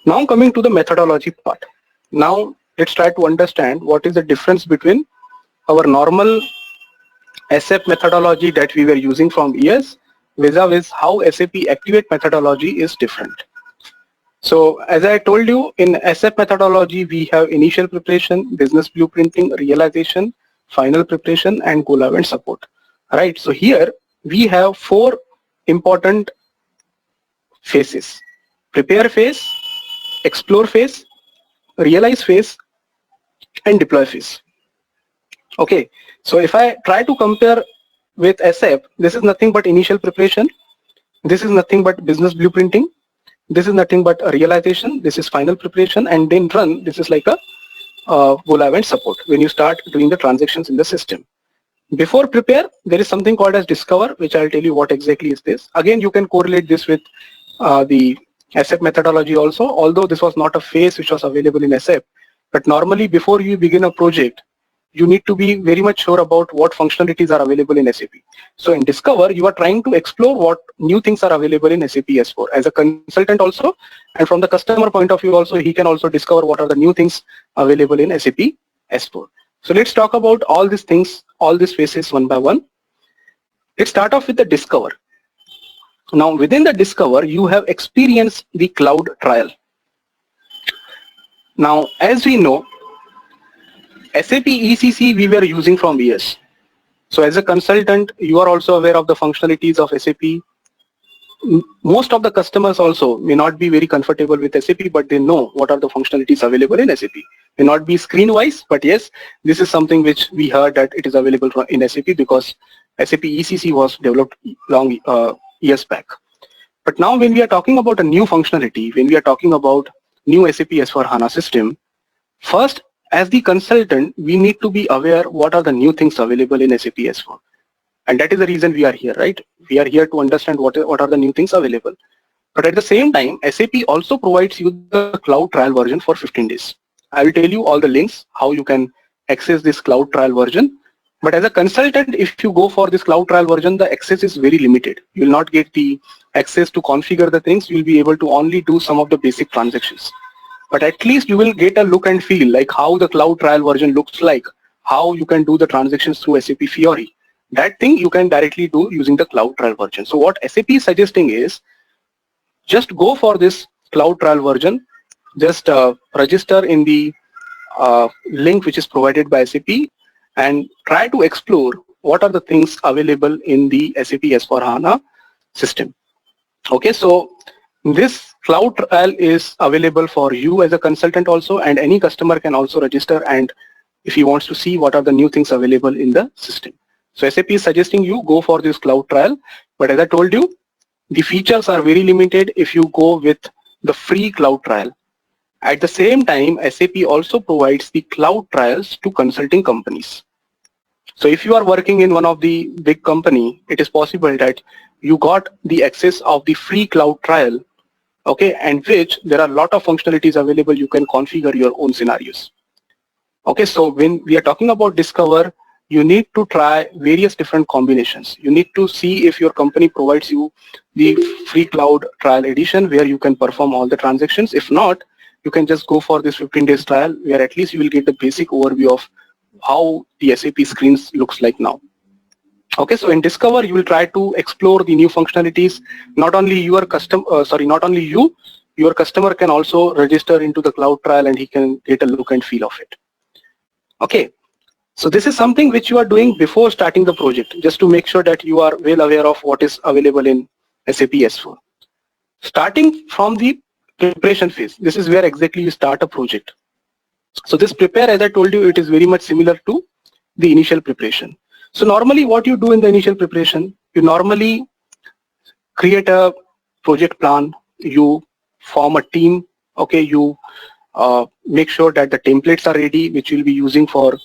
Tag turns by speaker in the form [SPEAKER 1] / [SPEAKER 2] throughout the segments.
[SPEAKER 1] Now coming to the methodology part. Now let's try to understand what is the difference between our normal SAP methodology that we were using from years vis-a-vis how SAP Activate methodology is different. So as I told you, in SAP methodology, we have initial preparation, business blueprinting, realization, final preparation, and go live and support. Right. So here we have four important phases: prepare phase, explore phase, realize phase, and deploy phase. Okay. So if I try to compare with SAP, this is nothing but initial preparation. This is nothing but business blueprinting. This is nothing but a realization. This is final preparation, and then run. This is like a go live and support when you start doing the transactions in the system. Before prepare, there is something called as discover, which I'll tell you what exactly is this. Again, you can correlate this with the SAP methodology also, although this was not a phase which was available in SAP. But normally, before you begin a project, you need to be very much sure about what functionalities are available in SAP. So in Discover, you are trying to explore what new things are available in SAP S4 as a consultant also, and from the customer point of view also, he can also discover what are the new things available in SAP S4. So let's talk about all these things, all these phases one by one. Let's start off with the Discover. Now within the Discover, you have experienced the cloud trial. Now as we know, SAP ECC we were using from years. So as a consultant, you are also aware of the functionalities of SAP. Most of the customers also may not be very comfortable with SAP, but they know what are the functionalities available in SAP. May not be screen wise, but yes, this is something which we heard that it is available in SAP because SAP ECC was developed long years back. But now when we are talking about a new functionality, when we are talking about new SAP S/4HANA system, first, as the consultant, we need to be aware what are the new things available in SAP S4. And that is the reason we are here, right? We are here to understand what are the new things available. But at the same time, SAP also provides you the cloud trial version for 15 days. I will tell you all the links, how you can access this cloud trial version. But as a consultant, if you go for this cloud trial version, the access is very limited. You will not get the access to configure the things. You will be able to only do some of the basic transactions. But at least you will get a look and feel like how the cloud trial version looks like, how you can do the transactions through SAP Fiori. That thing you can directly do using the cloud trial version. So what SAP is suggesting is just go for this cloud trial version, just register in the link which is provided by SAP and try to explore what are the things available in the SAP S/4HANA system. Okay, so this cloud trial is available for you as a consultant also, and any customer can also register and if he wants to see what are the new things available in the system. So SAP is suggesting you go for this cloud trial, but as I told you, the features are very limited if you go with the free cloud trial. At the same time, SAP also provides the cloud trials to consulting companies. So if you are working in one of the big company, it is possible that you got the access of the free cloud trial, okay, and which there are a lot of functionalities available. You can configure your own scenarios. Okay, so when we are talking about Discover, you need to try various different combinations. You need to see if your company provides you the free cloud trial edition where you can perform all the transactions. If not, you can just go for this 15 days trial where at least you will get a basic overview of how the SAP screens looks like now. Okay, so in Discover, you will try to explore the new functionalities. Not only your not only you, your customer can also register into the cloud trial and he can get a look and feel of it. Okay, so this is something which you are doing before starting the project, just to make sure that you are well aware of what is available in SAP S4. Starting from the preparation phase, this is where exactly you start a project. So this prepare, as I told you, it is very much similar to the initial preparation. So normally what you do in the initial preparation, you normally create a project plan, you form a team, okay, you make sure that the templates are ready, which you'll be using for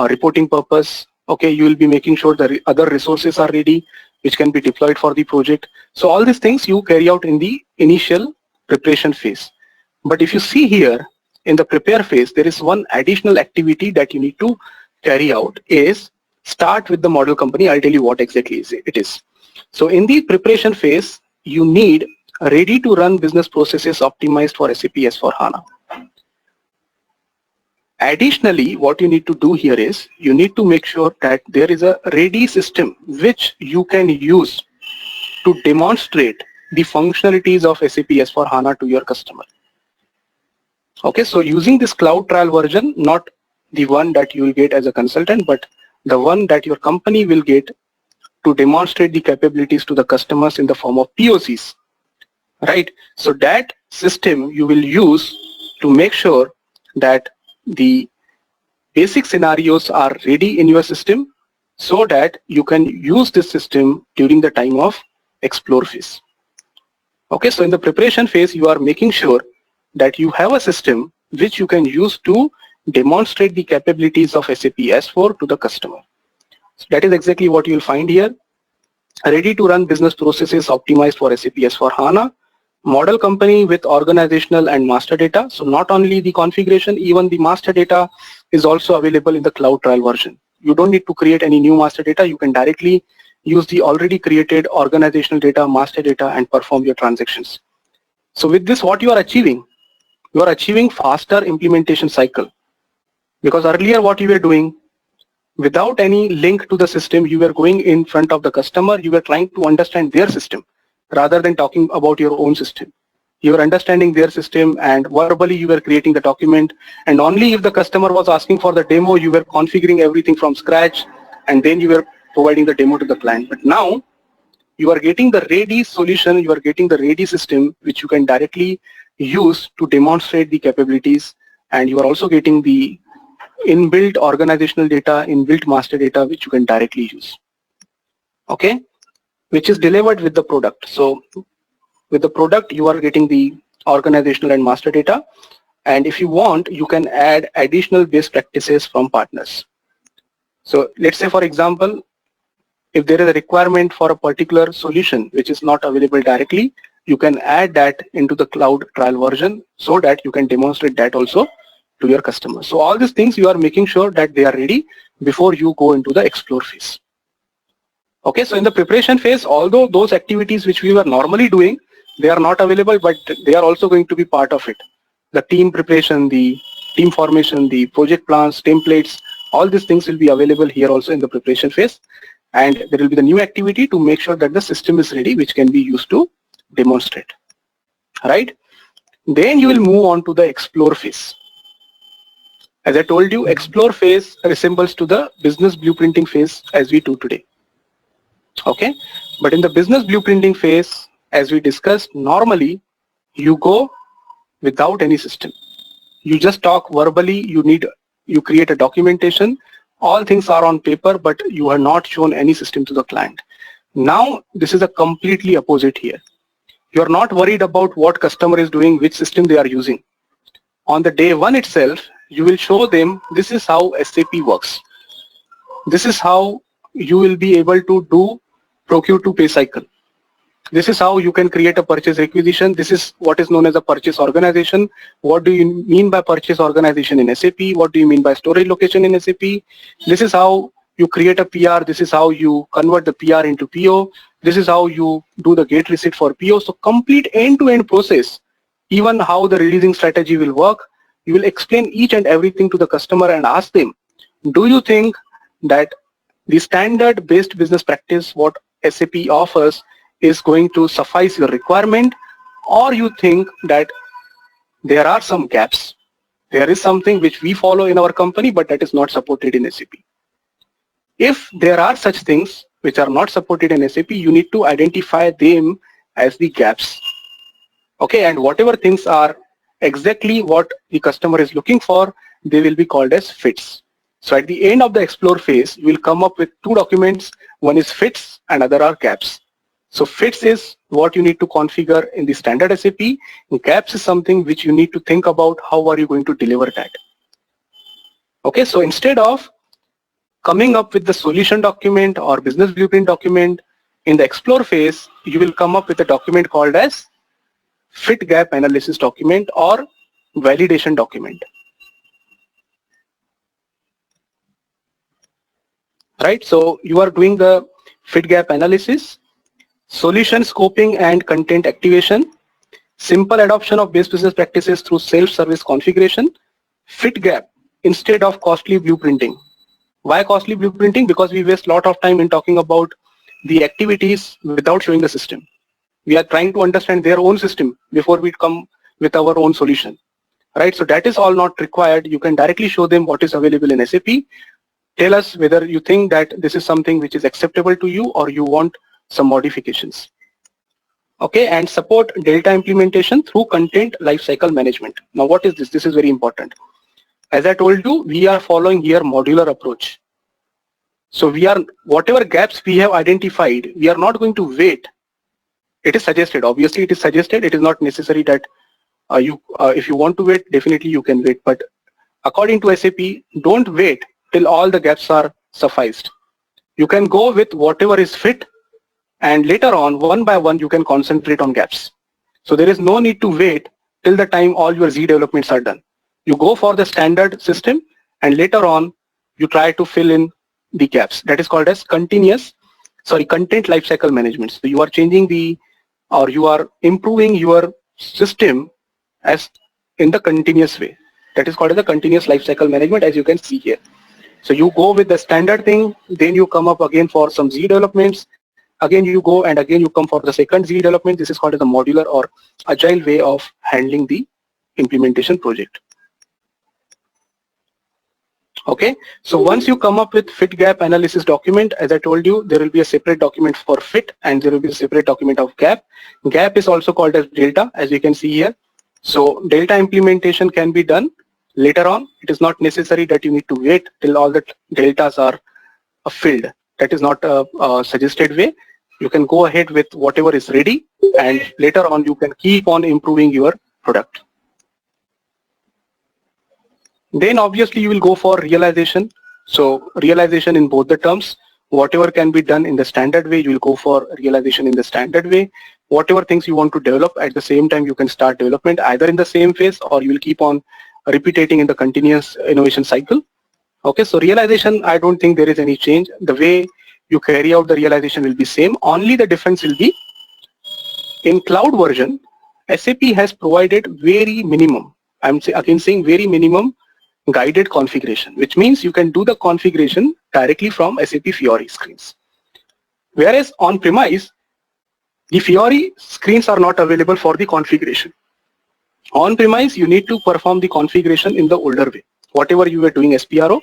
[SPEAKER 1] reporting purpose, okay, you will be making sure the other resources are ready, which can be deployed for the project. So all these things you carry out in the initial preparation phase. But if you see here, in the prepare phase, there is one additional activity that you need to carry out is start with the model company. I'll tell you what exactly it is. So in the preparation phase, you need ready to run business processes optimized for SAP S/4HANA. Additionally, what you need to do here is you need to make sure that there is a ready system which you can use to demonstrate the functionalities of SAP S/4HANA to your customer. Okay, so using this cloud trial version, not the one that you will get as a consultant, but the one that your company will get to demonstrate the capabilities to the customers in the form of POCs, right? So that system you will use to make sure that the basic scenarios are ready in your system so that you can use this system during the time of explore phase. Okay, so in the preparation phase, you are making sure that you have a system which you can use to demonstrate the capabilities of SAP S/4 to the customer. So that is exactly what you will find here. Ready to run business processes optimized for SAP S/4HANA, model company with organizational and master data. So not only the configuration, even the master data is also available in the cloud trial version. You don't need to create any new master data. You can directly use the already created organizational data, master data, and perform your transactions. So with this, what you are achieving? You are achieving faster implementation cycle. Because earlier what you were doing, without any link to the system, you were going in front of the customer, you were trying to understand their system rather than talking about your own system. You were understanding their system and verbally you were creating the document, and only if the customer was asking for the demo, you were configuring everything from scratch and then you were providing the demo to the client. But now you are getting the ready solution, you are getting the ready system which you can directly use to demonstrate the capabilities, and you are also getting the inbuilt organizational data, inbuilt master data which you can directly use. Okay, which is delivered with the product. So with the product you are getting the organizational and master data, and if you want you can add additional best practices from partners. So let's say for example, if there is a requirement for a particular solution which is not available directly, you can add that into the cloud trial version so that you can demonstrate that also to your customers. So all these things you are making sure that they are ready before you go into the explore phase. Okay, so in the preparation phase, although those activities which we were normally doing, they are not available, but they are also going to be part of it. The team preparation, the team formation, the project plans, templates, all these things will be available here also in the preparation phase. And there will be the new activity to make sure that the system is ready, which can be used to demonstrate. Right? Then you will move on to the explore phase. As I told you, explore phase resembles to the business blueprinting phase as we do today. Okay, but in the business blueprinting phase, as we discussed, normally you go without any system. You just talk verbally, you create a documentation, all things are on paper, but you have not shown any system to the client. Now this is a completely opposite here. You are not worried about what customer is doing, which system they are using. On the day one itself, you will show them this is how SAP works. This is how you will be able to do procure to pay cycle. This is how you can create a purchase requisition. This is what is known as a purchase organization. What do you mean by purchase organization in SAP? What do you mean by storage location in SAP? This is how you create a PR. This is how you convert the PR into PO. This is how you do the gate receipt for PO. So complete end-to-end process, even how the releasing strategy will work. You will explain each and everything to the customer and ask them, do you think that the standard based business practice what SAP offers is going to suffice your requirement, or you think that there are some gaps? There is something which we follow in our company but that is not supported in SAP. If there are such things which are not supported in SAP, you need to identify them as the gaps. Okay, and whatever things are exactly what the customer is looking for, they will be called as fits. So at the end of the explore phase, you will come up with two documents. One is fits and other are gaps. So fits is what you need to configure in the standard SAP. Gaps is something which you need to think about how are you going to deliver that. Okay, so instead of coming up with the solution document or business blueprint document, in the explore phase, you will come up with a document called as fit gap analysis document or validation document. Right, so you are doing the fit gap analysis, solution scoping and content activation, simple adoption of best business practices through self-service configuration, fit gap instead of costly blueprinting. Why costly blueprinting? Because we waste a lot of time in talking about the activities without showing the system. We are trying to understand their own system before we come with our own solution, right? So that is all not required. You can directly show them what is available in SAP. Tell us whether you think that this is something which is acceptable to you or you want some modifications. Okay, and support Delta implementation through content lifecycle management. Now what is this? This is very important. As I told you, we are following here modular approach. So we are, whatever gaps we have identified, we are not going to wait. It is suggested, obviously it is suggested. It is not necessary that if you want to wait, definitely you can wait. But according to SAP, don't wait till all the gaps are sufficed. You can go with whatever is fit, and later on, one by one, you can concentrate on gaps. So there is no need to wait till the time all your Z developments are done. You go for the standard system, and later on, you try to fill in the gaps. That is called as content lifecycle management. So you are changing or you are improving your system as in the continuous way. That is called as the continuous lifecycle management, as you can see here. So you go with the standard thing, then you come up again for some Z developments. Again you go and again you come for the second Z development. This is called as the modular or agile way of handling the implementation project. Okay, so once you come up with fit gap analysis document, as I told you, there will be a separate document for fit and there will be a separate document of gap. Gap is also called as delta, as you can see here. So delta implementation can be done later on. It is not necessary that you need to wait till all the deltas are filled. That is not a suggested way. You can go ahead with whatever is ready, and later on you can keep on improving your product. Then obviously you will go for realization. So realization in both the terms. Whatever can be done in the standard way, you will go for realization in the standard way. Whatever things you want to develop at the same time, you can start development either in the same phase or you will keep on repeating in the continuous innovation cycle. Okay, so realization, I don't think there is any change. The way you carry out the realization will be same. Only the difference will be in cloud version, SAP has provided very minimum. I'm again saying very minimum guided configuration, which means you can do the configuration directly from SAP Fiori screens. Whereas on premise, the Fiori screens are not available for the configuration. On premise, you need to perform the configuration in the older way. Whatever you were doing SPRO,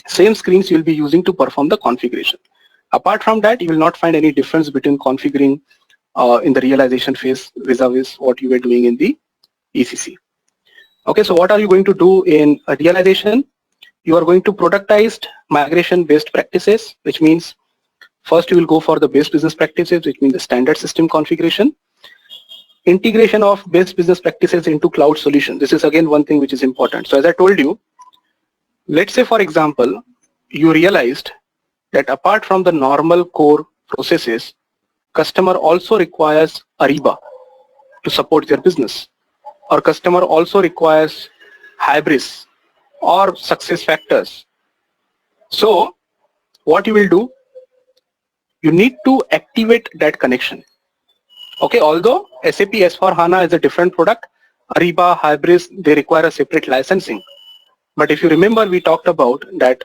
[SPEAKER 1] same screens you will be using to perform the configuration. Apart from that, you will not find any difference between configuring in the realization phase vis-a-vis what you were doing in the ECC. Okay, so what are you going to do in a realization? You are going to productize migration best practices, which means first you will go for the best business practices, which means the standard system configuration. Integration of best business practices into cloud solution. This is again one thing which is important. So as I told you, let's say for example, you realized that apart from the normal core processes, customer also requires Ariba to support their business, or customer also requires Hybris or success factors. So what you will do, you need to activate that connection. Okay, although SAP S/4HANA is a different product, Ariba, Hybris, they require a separate licensing. But if you remember, we talked about that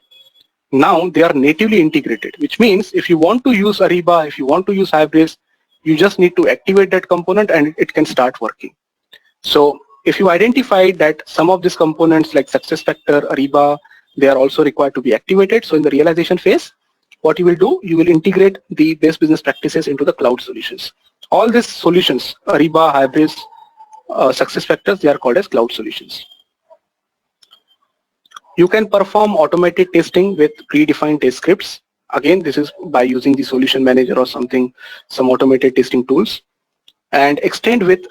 [SPEAKER 1] now they are natively integrated, which means if you want to use Ariba, if you want to use Hybris, you just need to activate that component and it can start working. So if you identify that some of these components like SuccessFactors, Ariba, they are also required to be activated. So in the realization phase, what you will do, you will integrate the best business practices into the cloud solutions. All these solutions, Ariba, Hybris, SuccessFactors, they are called as cloud solutions. You can perform automated testing with predefined test scripts. Again, this is by using the solution manager or something, some automated testing tools, and extend with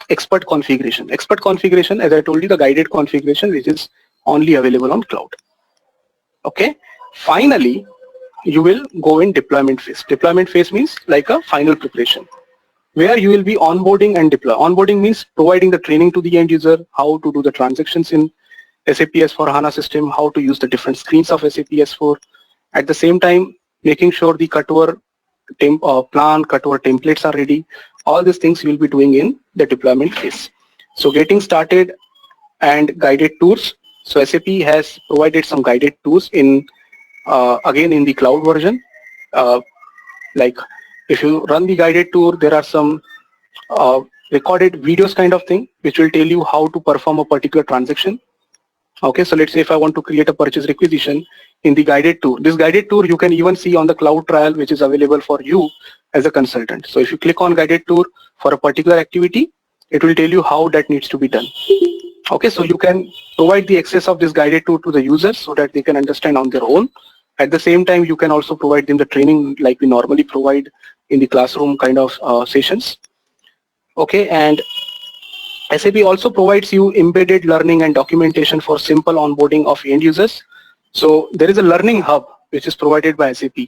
[SPEAKER 1] expert configuration. Expert configuration, as I told you, the guided configuration, which is only available on cloud. Okay. Finally, you will go in deployment phase. Deployment phase means like a final preparation, where you will be onboarding and deploy. Onboarding means providing the training to the end user, how to do the transactions in SAP S/4HANA system, how to use the different screens of SAP S/4. At the same time, making sure the cutover plan, cutover templates are ready. All these things you will be doing in the deployment phase. So getting started and guided tours. So SAP has provided some guided tours in again in the cloud version. Like if you run the guided tour, there are some recorded videos kind of thing which will tell you how to perform a particular transaction. Okay, so let's say if I want to create a purchase requisition in the guided tour, this guided tour you can even see on the cloud trial which is available for you as a consultant. So if you click on guided tour for a particular activity, it will tell you how that needs to be done. Okay, so you can provide the access of this guided tour to the users so that they can understand on their own. At the same time, you can also provide them the training like we normally provide in the classroom kind of sessions. Okay, and SAP also provides you embedded learning and documentation for simple onboarding of end users. So there is a learning hub which is provided by SAP.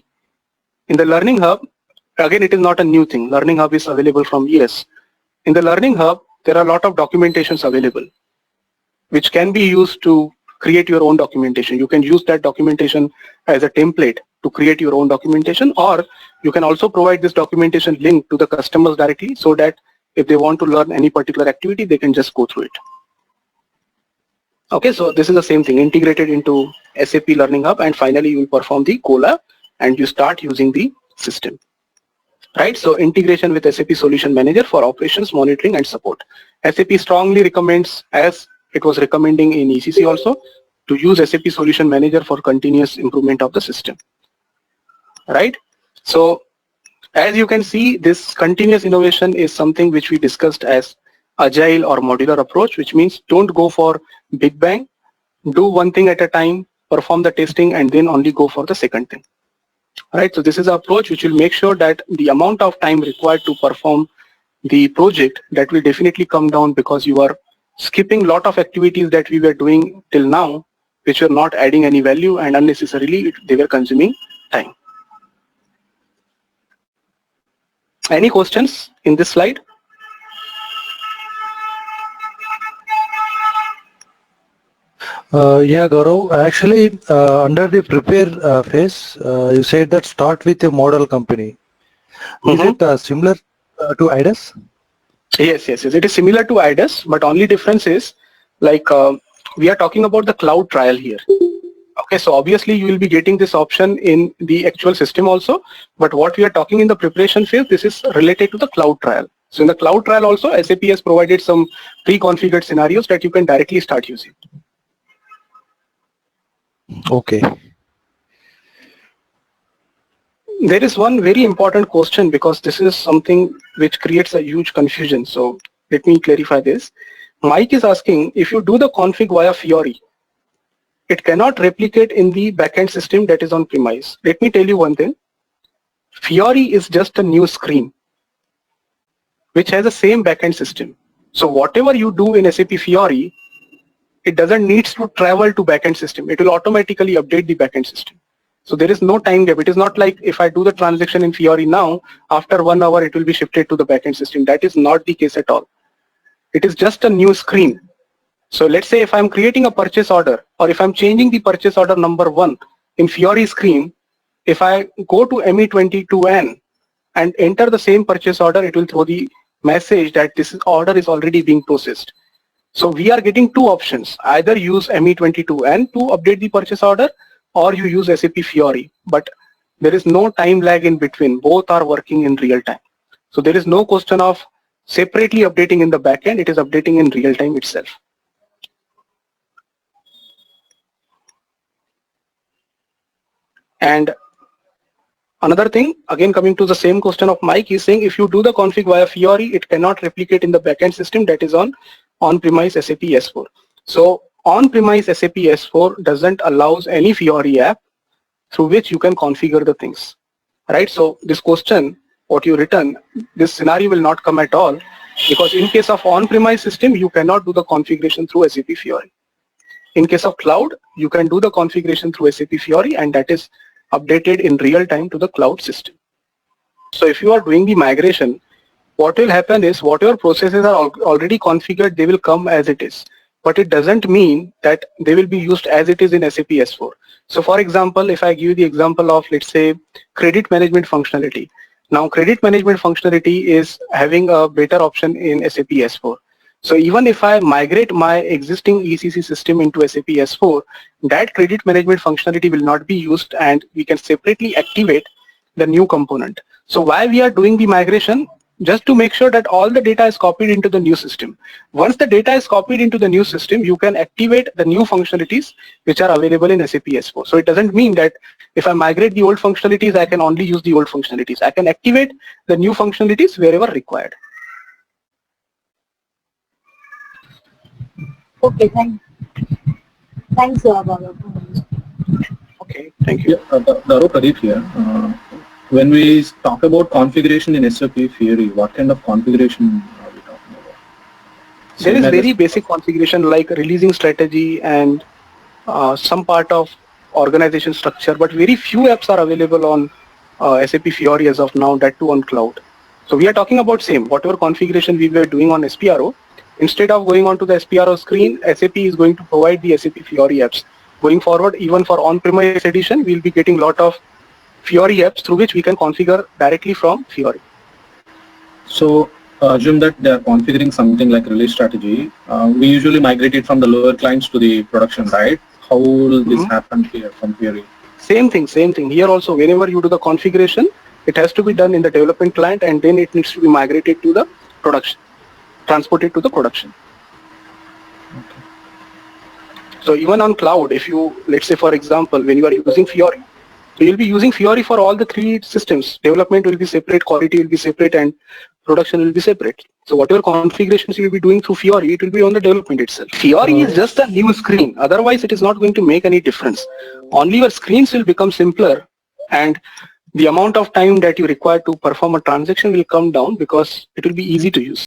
[SPEAKER 1] In the learning hub, again it is not a new thing. Learning hub is available from years. In the learning hub, there are a lot of documentations available which can be used to create your own documentation. You can use that documentation as a template to create your own documentation, or you can also provide this documentation link to the customers directly so that if they want to learn any particular activity, they can just go through it. Okay, so this is the same thing integrated into SAP Learning Hub, and finally you will perform the COLA and you start using the system. Right, so integration with SAP Solution Manager for operations, monitoring and support. SAP strongly recommends, as it was recommending in ECC also, to use SAP Solution Manager for continuous improvement of the system. Right, so as you can see, this continuous innovation is something which we discussed as agile or modular approach, which means don't go for big bang, do one thing at a time, perform the testing and then only go for the second thing. Right, so this is an approach which will make sure that the amount of time required to perform the project, that will definitely come down, because you are skipping a lot of activities that we were doing till now which were not adding any value, and unnecessarily they were consuming time. Any questions in this slide?
[SPEAKER 2] Yeah, Gaurav. Actually, under the prepare phase, you said that start with a model company. Is it similar to IDAS?
[SPEAKER 1] Yes. It is similar to IDAS, but only difference is like we are talking about the cloud trial here. Okay, so obviously you will be getting this option in the actual system also, but what we are talking in the preparation phase, this is related to the cloud trial. So in the cloud trial also, SAP has provided some pre-configured scenarios that you can directly start using.
[SPEAKER 2] Okay.
[SPEAKER 1] There is one very important question, because this is something which creates a huge confusion. So let me clarify this. Mike is asking, if you do the config via Fiori, it cannot replicate in the backend system that is on premise. Let me tell you one thing. Fiori is just a new screen which has the same backend system. So whatever you do in SAP Fiori, it doesn't need to travel to backend system. It will automatically update the backend system. So there is no time gap. It is not like if I do the transaction in Fiori now, after 1 hour it will be shifted to the backend system. That is not the case at all. It is just a new screen. So let's say if I'm creating a purchase order, or if I'm changing the purchase order number 1 in Fiori screen, if I go to ME22N and enter the same purchase order, it will throw the message that this order is already being processed. So we are getting two options. Either use ME22N to update the purchase order, or you use SAP Fiori. But there is no time lag in between. Both are working in real time. So there is no question of separately updating in the backend. It is updating in real time itself. And another thing, again coming to the same question of Mike, he's saying if you do the config via Fiori, it cannot replicate in the backend system that is on-premise SAP S4. So on-premise SAP S4 doesn't allows any Fiori app through which you can configure the things, right? So this question, what you written, this scenario will not come at all, because in case of on-premise system, you cannot do the configuration through SAP Fiori. In case of cloud, you can do the configuration through SAP Fiori, and that is updated in real time to the cloud system. So if you are doing the migration, what will happen is whatever processes are already configured, they will come as it is. But it doesn't mean that they will be used as it is in SAP S4. So for example, if I give you the example of, let's say, credit management functionality, Now credit management functionality is having a better option in SAP S4. So even if I migrate my existing ECC system into SAP S4, that credit management functionality will not be used, and we can separately activate the new component. So why we are doing the migration? Just to make sure that all the data is copied into the new system. Once the data is copied into the new system, you can activate the new functionalities which are available in SAP S4. So it doesn't mean that if I migrate the old functionalities, I can only use the old functionalities. I can activate the new functionalities wherever required.
[SPEAKER 3] Okay, thanks, Baba.
[SPEAKER 1] Okay, thank you.
[SPEAKER 4] Yeah, Daro Pradeep here. When we talk about configuration in SAP Fiori, what kind of configuration are we talking about?
[SPEAKER 1] There is
[SPEAKER 4] Same as
[SPEAKER 1] very basic configuration like releasing strategy and some part of organization structure, but very few apps are available on SAP Fiori as of now, that too on cloud. So we are talking about same, whatever configuration we were doing on SPRO, instead of going on to the SPRO screen, SAP is going to provide the SAP Fiori apps. Going forward, even for on-premise edition, we'll be getting a lot of Fiori apps through which we can configure directly from Fiori.
[SPEAKER 4] So assume that they are configuring something like release strategy. We usually migrate it from the lower clients to the production, right? How will this happen here from Fiori?
[SPEAKER 1] Same thing. Here also, whenever you do the configuration, it has to be done in the development client, and then it needs to be migrated to the production, transported to the production.
[SPEAKER 4] Okay.
[SPEAKER 1] So even on cloud, if you, let's say for example, when you are using Fiori, so you'll be using Fiori for all the three systems. Development will be separate, quality will be separate, and production will be separate. So whatever configurations you will be doing through Fiori, it will be on the development itself. Fiori is just a new screen. Otherwise, it is not going to make any difference. Only your screens will become simpler, and the amount of time that you require to perform a transaction will come down because it will be easy to use.